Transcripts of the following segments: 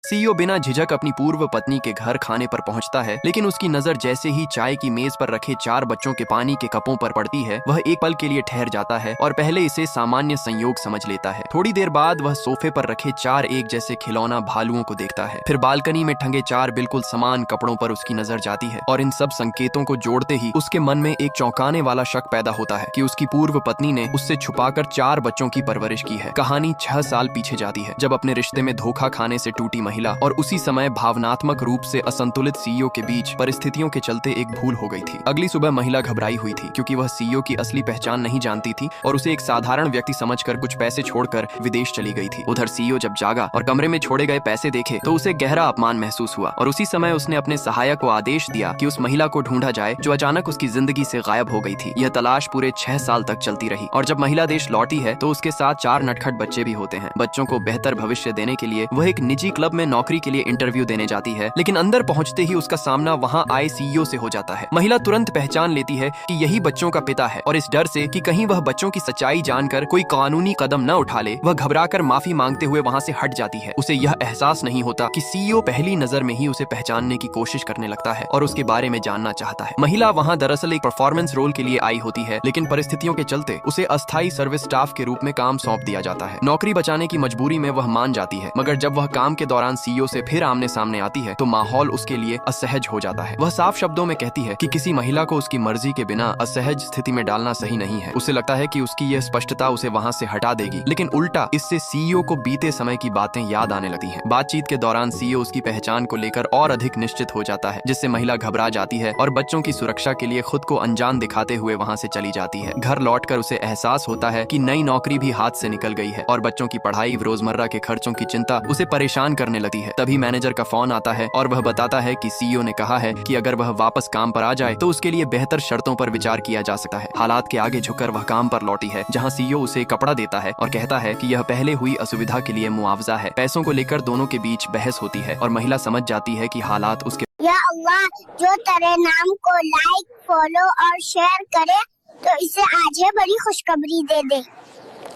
CEO बिना झिझक अपनी पूर्व पत्नी के घर खाने पर पहुंचता है, लेकिन उसकी नजर जैसे ही चाय की मेज पर रखे 4 बच्चों के पानी के कपों पर पड़ती है, वह एक पल के लिए ठहर जाता है और पहले इसे सामान्य संयोग समझ लेता है। थोड़ी देर बाद वह सोफे पर रखे 4 एक जैसे खिलौना भालुओं को देखता है। फिर बालकनी में टंगे 4 बिल्कुल समान कपड़ों पर उसकी नजर जाती है और इन सब संकेतों को जोड़ते ही उसके मन में एक चौंकाने वाला शक पैदा होता है कि उसकी पूर्व पत्नी ने उससे छुपाकर 4 बच्चों की परवरिश की है। कहानी 6 साल पीछे जाती है, जब अपने रिश्ते में धोखा खाने से टूटी महिला और उसी समय भावनात्मक रूप से असंतुलित सीईओ के बीच परिस्थितियों के चलते एक भूल हो गई थी। अगली सुबह महिला घबराई हुई थी, क्योंकि वह सीईओ की असली पहचान नहीं जानती थी और उसे एक साधारण व्यक्ति समझकर कुछ पैसे छोड़कर विदेश चली गई थी। उधर सीईओ जब जागा और कमरे में छोड़े गए पैसे देखे तो उसे गहरा अपमान महसूस हुआ और उसी समय उसने अपने सहायक को आदेश दिया कि उस महिला को ढूंढा जाए जो अचानक उसकी जिंदगी से गायब हो गई थी। यह तलाश पूरे 6 साल तक चलती रही और जब महिला देश लौटी है तो उसके साथ 4 नटखट बच्चे भी होते हैं। बच्चों को बेहतर भविष्य देने के लिए वह एक निजी क्लब में नौकरी के लिए इंटरव्यू देने जाती है, लेकिन अंदर पहुंचते ही उसका सामना वहां आए सीईओ से हो जाता है। महिला तुरंत पहचान लेती है कि यही बच्चों का पिता है और इस डर से कि कहीं वह बच्चों की सच्चाई जानकर कोई कानूनी कदम न उठा ले, वह घबराकर माफी मांगते हुए वहां से हट जाती है। उसे यह एहसास नहीं होता कि सीईओ पहली नजर में ही उसे पहचानने की कोशिश करने लगता है और उसके बारे में जानना चाहता है। महिला वहां दरअसल एक परफॉर्मेंस रोल के लिए आई होती है, लेकिन परिस्थितियों के चलते उसे अस्थायी सर्विस स्टाफ के रूप में काम सौंप दिया जाता है। नौकरी बचाने की मजबूरी में वह मान जाती है, मगर जब वह काम के दौरान सीईओ से फिर आमने सामने आती है तो माहौल उसके लिए असहज हो जाता है। वह साफ शब्दों में कहती है कि किसी महिला को उसकी मर्जी के बिना असहज स्थिति में डालना सही नहीं है। उसे लगता है कि उसकी यह स्पष्टता उसे वहां से हटा देगी, लेकिन उल्टा इससे सीईओ को बीते समय की बातें याद आने लगती हैं। बातचीत के दौरान सीईओ उसकी पहचान को लेकर और अधिक निश्चित हो जाता है, जिससे महिला घबरा जाती है और बच्चों की सुरक्षा के लिए खुद को अनजान दिखाते हुए वहां से चली जाती है। घर लौटकर उसे एहसास होता है कि नई नौकरी भी हाथ से निकल गई है और बच्चों की पढ़ाई, रोजमर्रा के खर्चों की चिंता उसे परेशान करने लगती है। तभी मैनेजर का फोन आता है और वह बताता है कि सीईओ ने कहा है कि अगर वह वापस काम पर आ जाए तो उसके लिए बेहतर शर्तों पर विचार किया जा सकता है। हालात के आगे झुककर वह काम पर लौटी है, जहां सीईओ उसे कपड़ा देता है और कहता है कि यह पहले हुई असुविधा के लिए मुआवजा है। पैसों को लेकर दोनों के बीच बहस होती है और महिला समझ जाती है कि हालात उसके या अल्लाह, जो तेरे नाम को लाइक, फॉलो और शेयर करे तो इसे आज है बड़ी खुशखबरी दे दे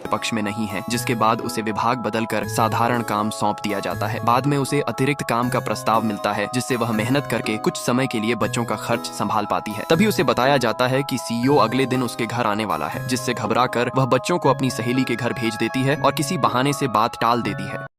पक्ष में नहीं है, जिसके बाद उसे विभाग बदलकर साधारण काम सौंप दिया जाता है। बाद में उसे अतिरिक्त काम का प्रस्ताव मिलता है, जिससे वह मेहनत करके कुछ समय के लिए बच्चों का खर्च संभाल पाती है। तभी उसे बताया जाता है कि सीईओ अगले दिन उसके घर आने वाला है, जिससे घबराकर वह बच्चों को अपनी सहेली के घर भेज देती है और किसी बहाने से बात टाल देती है।